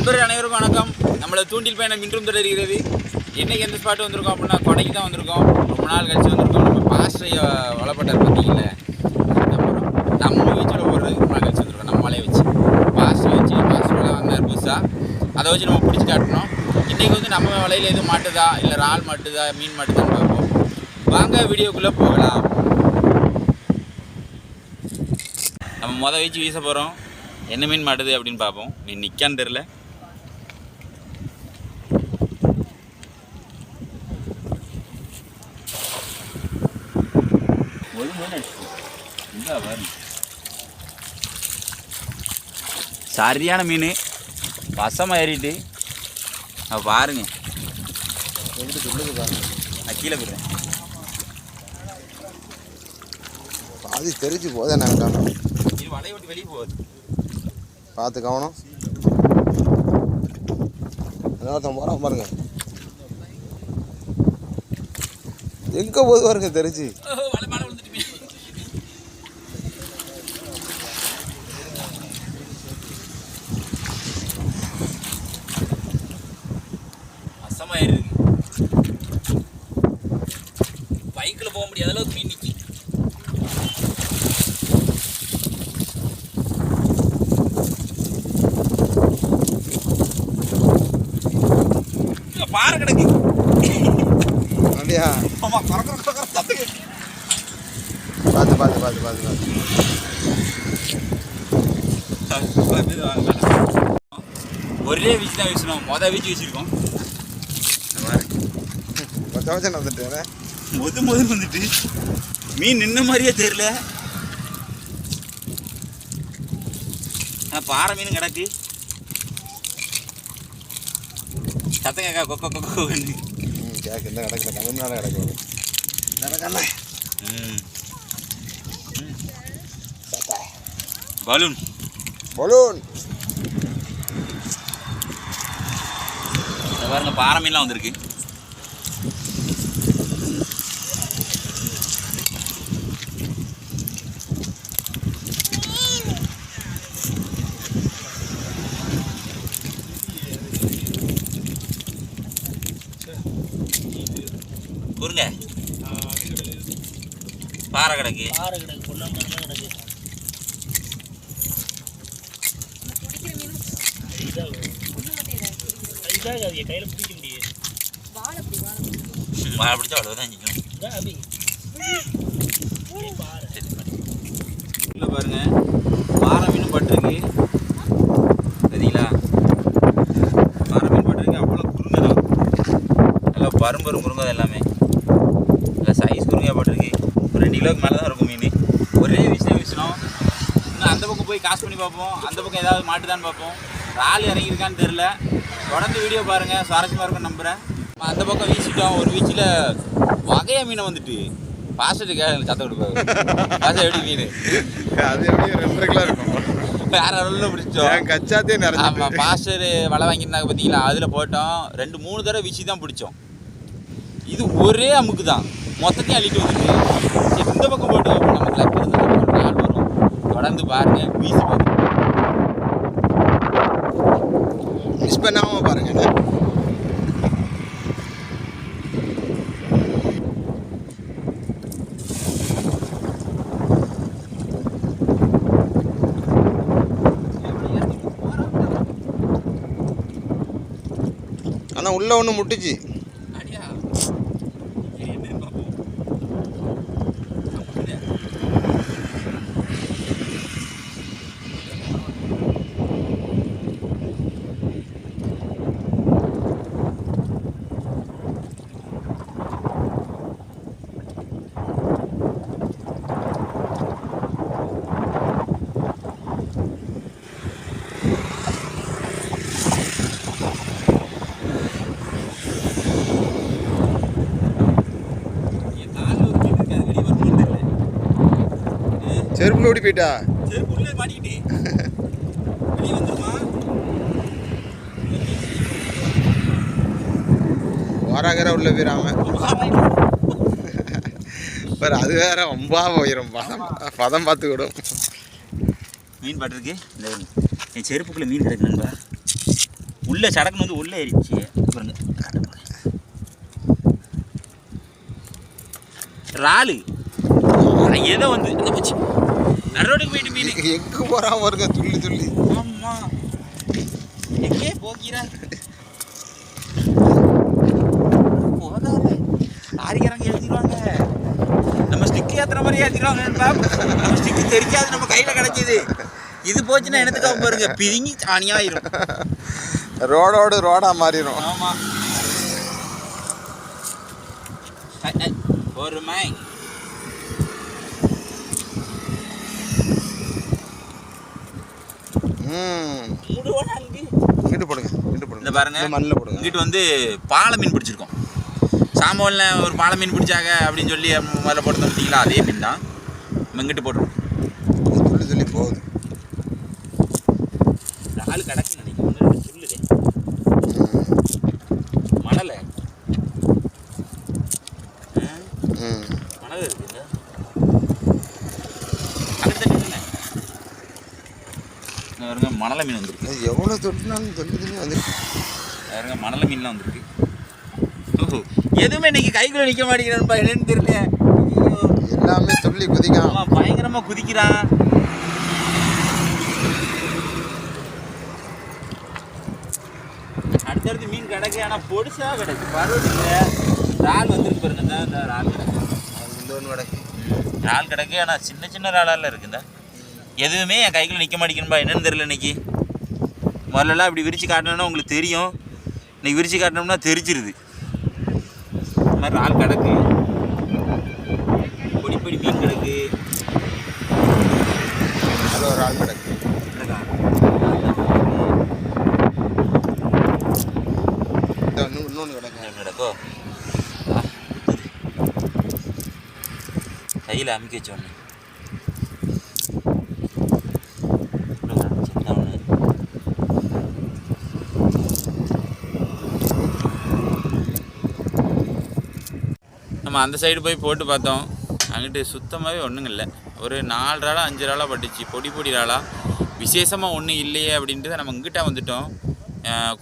நண்பர்கள் அனைவருக்கும் வணக்கம். நம்மளோட தூண்டில் பயணம் இன்றும் தொடர்கிறது. இன்றைக்கி எந்த ஸ்பாட்டு வந்திருக்கோம் அப்படின்னா கொடைக்கு தான் வந்திருக்கோம். ரொம்ப நாள் கழிச்சு வந்திருக்கோம். நம்ம பாஸ்டரை வளப்பட்டார் பார்த்தீங்கள, நம்ம வீச்சில் போடுறது ரொம்ப நாள் கழிச்சு வந்திருக்கோம். நம்ம வலையை வச்சு பாஸ்டரை வலை வந்தார் புதுசாக, அதை வச்சு நம்ம பிடிச்சி காட்டணும். இன்றைக்கி வந்து நம்ம வலையில் எதுவும் மாட்டுதா இல்லை இறால் மாட்டுதா மீன் மாட்டுதான்னு பார்ப்போம். வாங்க வீடியோக்குள்ளே போகலாம். நம்ம மொதல் வச்சு வீச போகிறோம். என்ன மீன் மாட்டுது அப்படின்னு பார்ப்போம். மீன் நிற்கான்னு தெரில. சரியான மீன் வசமாக ஏறிட்டு பாருங்க. எப்படி சொல்லுது பாருங்க. கீழே போடுறேன். பாதி தெரிஞ்சு போதே நாங்கள் இது வலையை விட்டு வெளியே போகுது. பார்த்து கவனம். இன்னொருத்தன் போகிறான் பாருங்க. எங்கே போது பாருங்க தெரிஞ்சு. வசமாக ஏறிருக்கு. பைக்கில் போக முடியாத அளவுக்கு மீன் நிற்கி. பாறை கிடக்கு. அப்படியா? ஆமாம், பார்த்து பார்த்து பார்த்து பார்த்து பார்த்து ஒரே வீச்சு தான் வீசணும். மொதல் வீச்சு வீசிருக்கோம். கொஞ்சம் வந்துட்டு முதல் வந்துட்டு மீன் நின்ன மாதிரியே தெரியல. பாறை மீன் கிடக்கு. சத்தம் கேட்கா கொக்கோ கொக்கோ கேட்க இந்த கிடக்குல கம்மினால கிடக்கு நடக்கல. பலூன் பலூன் பாருங்க, பாறை மீன்லாம் வந்திருக்கு. குறுங்க பாறை கிடக்கு. கையில் பிடிக்க முடியாது. வாழை பிடிச்சா அவ்வளோதான் நிற்கும். இல்லை பாருங்க, பாறை மீனும் பட்டிருக்கு. சரிங்களா? பாறை மீன் பட்டிருக்கு. அவ்வளோ குறுங்கதான், நல்லா பரும்பரும் குறுங்கதான் எல்லாமே. இல்லை சைஸ் குறுங்கையாக பட்டிருக்கு. ஒரு 2 கிலோவுக்கு மேலே தான் இருக்கும் மீன். ஒரே வீசில் வீசணும். இன்னும் அந்த பக்கம் போய் காசு பண்ணி பார்ப்போம். அந்த பக்கம் ஏதாவது மாட்டுதான்னு பார்ப்போம். ராலி இறங்கியிருக்கான்னு தெரில. தொடர்ந்து வீடியோ பாருங்கள், சுவாரஸ்யமாக இருக்குன்னு நம்புகிறேன். அந்த பக்கம் வீசிட்டோம். ஒரு வீச்சில் வகையாக மீனை வந்துட்டு பாஸ்டருக்கு சத்தம் கொடுப்பாரு. பாஸ்டர் எப்படி மீன் அது எப்படி 2.5 கிலோ இருக்கும். வேற அளவில் பிடிச்சோம். கச்சாத்தே நிறைய. ஆமாம், பாஸ்டர் வலை வாங்கியிருந்தாங்க பார்த்தீங்களா, அதில் போட்டோம். 2-3 தடவை வீசி தான் பிடிச்சோம். இது ஒரே அமுக்கு தான், மொத்தத்தையும் அள்ளிட்டு வந்துட்டு. இந்த பக்கம் போட்டு நமக்கு லக் இருந்து நாள் வரும். தொடர்ந்து பாருங்க, வீசி பாருங்க, மிஸ் பண்ணாமல் பாருங்க. ஆனால் உள்ள ஒன்று முட்டுச்சு. செருப்புல ஓடி போயிட்டா. வாராங்கிற உள்ள போயிடாம பாரு, அது வேற ரொம்ப போயிடும். பதம் பார்த்து விடும். மீன் பட்டிருக்கு. இந்த என் செருப்புக்குள்ளே மீன் கிடக்கு நண்பா. உள்ள சடக்குன்னு வந்து உள்ளே ஏறிச்சு பாருங்க. இறாலு ஏதோ வந்து இந்த போச்சு நரோடுக்கு போயிட்டு மீன் எங்கே போகிறான் பாருங்க துள்ளி துள்ளி. ஆமாம் எங்கே போகிறா போகாத லாரிக்காரங்க ஏற்றிடுவாங்க. நம்ம ஸ்டிக்கு ஏற்றுற மாதிரி ஏற்றிடுவாங்க. நம்ம ஸ்டிக்கு தெரிக்காது நம்ம கையில் கிடச்சிது. இது போச்சுன்னா என்னத்துக்காக பாருங்க பிரிங்கி அணியாயிரும். ரோடோடு ரோடாக மாறிடும். ஆமாம் பொறுமை. இங்கிட்டு போடுங்க, இங்கிட்டு போடுங்க. இந்த பாருங்க மண்ணில் போடுங்க. இங்கிட்டு வந்து பாலை மீன் பிடிச்சிருக்கோம். சாம்பலில் ஒரு பாலை மீன் பிடிச்சாங்க அப்படின்னு சொல்லி முதல்ல போட்டு பார்த்தீங்களா, அதே மீன் தான் நம்ம இங்கிட்டு போட்டுருவோம். துள்ளி துள்ளி போகுது. ஆள் கிடக்கு நினைக்கிறேன். சொல்லுதே மணலை மணல் இருக்குங்க. பாருங்க மணலை மீன் வந்துருக்கு. எவ்வளோ தொட்டினாலும் தொட்டி தண்ணி வந்துருக்கு. பாருங்க மணலை மீன்லாம் வந்துருக்கு. எதுவுமே இன்னைக்கு கைக்குள்ள நிற்க மாட்டேங்கிறான்ப்பா, என்னன்னு தெரியல. எல்லாமே துள்ளி குதிக்கான். பயங்கரமாக குதிக்கிறான். அடுத்தடுத்து மீன் கிடக்கு. ஆனால் பொடிசாக கிடக்கு. பருவத்தில் இறால் வந்துருக்கு பாருங்க. இந்த இறால் கிடக்கு. இந்த ஒன்று கிடக்கு. இறால் கிடக்கு. ஆனால் சின்ன சின்ன இறாலால் இருக்குங்க. எதுவுமே என் கைக்குள்ள நிற்க மாட்டேங்கணும்பா, என்னன்னு தெரியல. இன்னைக்கு முதல்லலாம் இப்படி விரித்து காட்டினோன்னா உங்களுக்கு தெரியும். இன்னைக்கு விரித்து காட்டினோம்னா தெரிச்சிருது. இந்த மாதிரி இறால் கிடக்கு. பொடி மீன் கிடக்கு. அது ஒரு ஆள் கிடக்கு. இன்னொன்று கிடக்கு. கிடக்கோ கையில் அமுக்கி வச்சோன்னு நம்ம அந்த சைடு போய் போட்டு பார்த்தோம். அங்கிட்டு சுத்தமாகவே ஒன்றுங்க இல்லை. ஒரு 4 இறாலா 5 இறாலா பட்டுச்சு. பொடி இறாலா. விசேஷமாக ஒன்றும் இல்லையே அப்படின்ட்டு நம்ம இங்கிட்ட வந்துட்டோம்.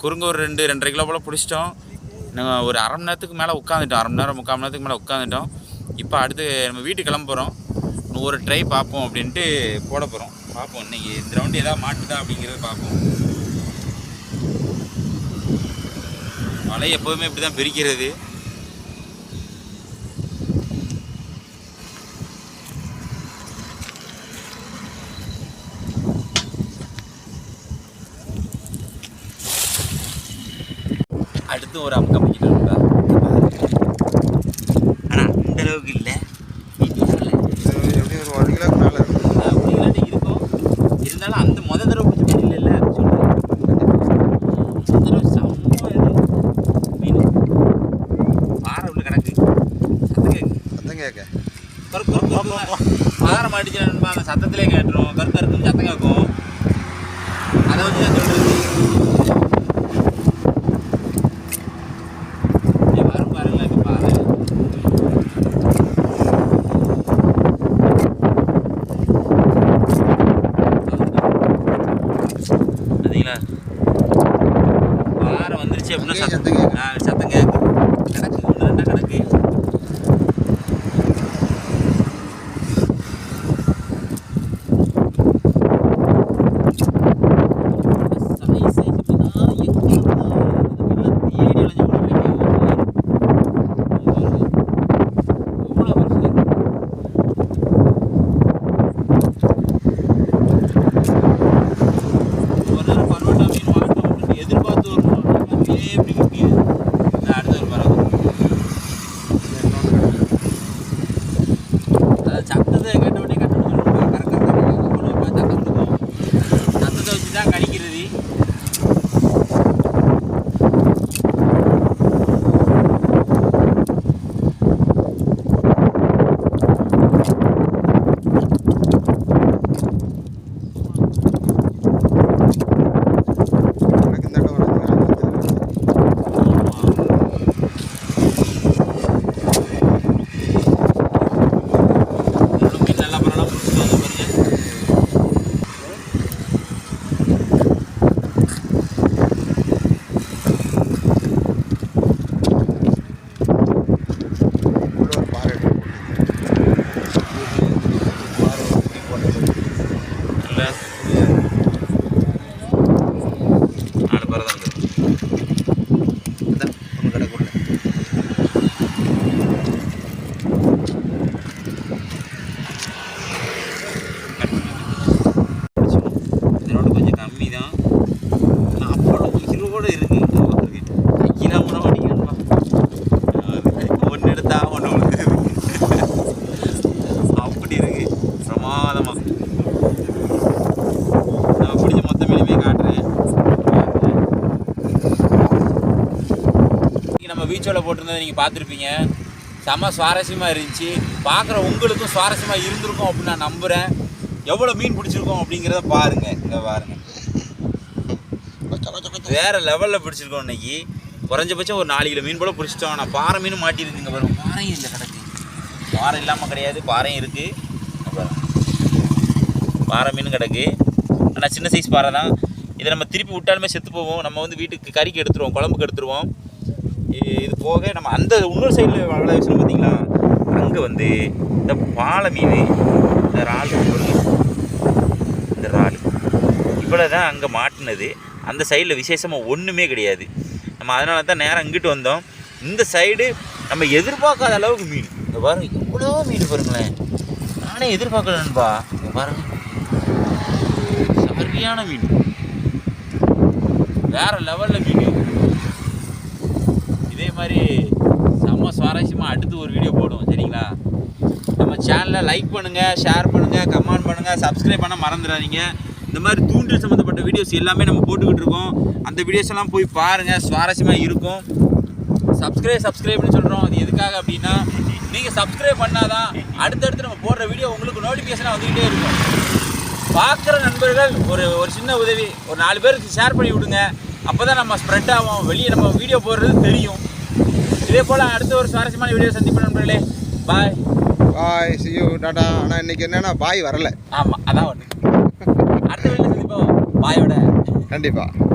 குறுங்க ஒரு 2-2.5 கிலோ போல் பிடிச்சிட்டோம். நாங்கள் ஒரு அரை மணி நேரத்துக்கு மேலே உட்காந்துட்டோம். அரை மணி நேரம் 3/4 மணி நேரத்துக்கு மேலே உட்காந்துட்டோம். இப்போ அடுத்து நம்ம வீட்டுக்கு கிளம்ப போகிறோம். ஒரு ட்ரை பார்ப்போம் அப்படின்ட்டு போட போகிறோம். பார்ப்போம் இன்றைக்கி இந்த ரவுண்டு எதாவது மாட்டுதா அப்படிங்கிறத பார்ப்போம். வலை எப்போதுமே இப்படி தான் பிரிக்கிறது. அடுத்து ஒரு அமுக்க அமைக்கிட்டா. ஆனால் இந்த அளவுக்கு இல்லை. எப்படி ஒரு 1 கிலோக்கு மேலே இருக்கும். அப்படிங்களாட்டி இருக்கும். இருந்தாலும் அந்த மொதல் தடவை பிடிச்ச மீன் இல்லை அது சொல்லுவேன். இந்த தடவை செம்ம மீன் பாறை உள்ள கிடக்கு. சத்தம் கேட்க பாறை மாட்டிச்சுன்னா அந்த சத்தத்திலே கேட்டுரும். கருக்குன்னு சத்தம் கேட்கும். அதை வச்சு தான் சொல்கிறது. பாறை வந்துருச்சு அப்படின்னா சத்தம் கேட்கும். கிடக்கு 1-2 கிடக்கு. உயிரோடு இருக்கு. கையெல்லாம் கூட மாட்டிக்கணுமா, ஒன்று எடுத்தா ஒன்று விழுது, அப்படி இருக்கு பிரமாதமாக. நான் பிடிச்ச மொத்த மீனுமே காட்டுறேன். நம்ம பீச்சோட போட்டிருந்ததை நீங்கள் பார்த்துருப்பீங்க. செம்ம சுவாரஸ்யமாக இருந்துச்சு. பார்க்குற உங்களுக்கும் சுவாரஸ்யமாக இருந்திருக்கும் அப்படின்னு நான் நம்புகிறேன். எவ்வளோ மீன் பிடிச்சிருக்கோம் அப்படிங்கிறத பாருங்கள். இங்கே பாருங்கள், வேறு லெவலில் பிடிச்சிருக்கோம் இன்னைக்கு. குறைஞ்சபட்சம் ஒரு 4 கிலோ மீன் போல் பிடிச்சிட்டோம். நான் பாறை மீனும் மாட்டியிருக்குங்க. வரும் பாறையும் இல்லை கிடக்கு. பாறை இல்லாமல் கிடையாது, பாறையும் இருக்குது. பாறை மீனும் கிடக்கு. ஆனால் சின்ன சைஸ் பாறை தான். இதை நம்ம திருப்பி விட்டாலுமே செத்து போவோம். நம்ம வந்து வீட்டுக்கு கறிக்கு எடுத்துருவோம், குழம்புக்கு எடுத்துருவோம். இது போக நம்ம அந்த இன்னொரு சைடில் வளர விஷயம் பார்த்தீங்களா, அங்கே வந்து இந்த பாலை மீன், இந்த இறால், இந்த இறால் இவ்வளோ தான் அங்கே மாட்டினது. அந்த சைடில் விசேஷமாக ஒன்றுமே கிடையாது. நம்ம அதனால தான் நேரம் இங்கிட்டு வந்தோம். இந்த சைடு நம்ம எதிர்பார்க்காத அளவுக்கு மீன். இங்கே பாருங்கள், எவ்வளோ மீன் பாருங்களேன். நானே எதிர்பார்க்கலன்பா. இங்கே பாருங்கள், சரியான மீன், வேறு லெவலில் மீன். இதே மாதிரி செம்ம சுவாரஸ்யமாக அடுத்து ஒரு வீடியோ போடுவோம், சரிங்களா? நம்ம சேனலை லைக் பண்ணுங்கள், ஷேர் பண்ணுங்கள், கமெண்ட் பண்ணுங்கள், சப்ஸ்கிரைப் பண்ண மறந்துடாதீங்க. இந்த மாதிரி தூண்டில் சம்மந்தப்பட்ட வீடியோஸ் எல்லாமே நம்ம போட்டுக்கிட்டு இருக்கோம். அந்த வீடியோஸ் எல்லாம் போய் பாருங்கள், சுவாரஸ்யமாக இருக்கும். சப்ஸ்கிரைப்னு சொல்கிறோம். அது எதுக்காக அப்படின்னா, நீங்கள் சப்ஸ்கிரைப் பண்ணாதான் அடுத்தடுத்து நம்ம போடுற வீடியோ உங்களுக்கு நோட்டிஃபிகேஷனாக வந்துக்கிட்டே இருக்கும். பார்க்குற நண்பர்கள் ஒரு சின்ன உதவி, ஒரு 4 பேருக்கு ஷேர் பண்ணி விடுங்க. அப்போ தான் நம்ம ஸ்ப்ரெட் ஆகும், வெளியே நம்ம வீடியோ போடுறது தெரியும். இதே போல் அடுத்த ஒரு சுவாரஸ்யமான வீடியோ சந்திப்போம் நண்பர்களே. பாய் பாய், see you, டாடா. ஆனால் இன்னைக்கு என்னன்னா பாய் வரல. ஆமாம், அதான் ஒன்று. அடுத்த வீடியோ சந்திப்போம் பாயோட. கண்டிப்பாக.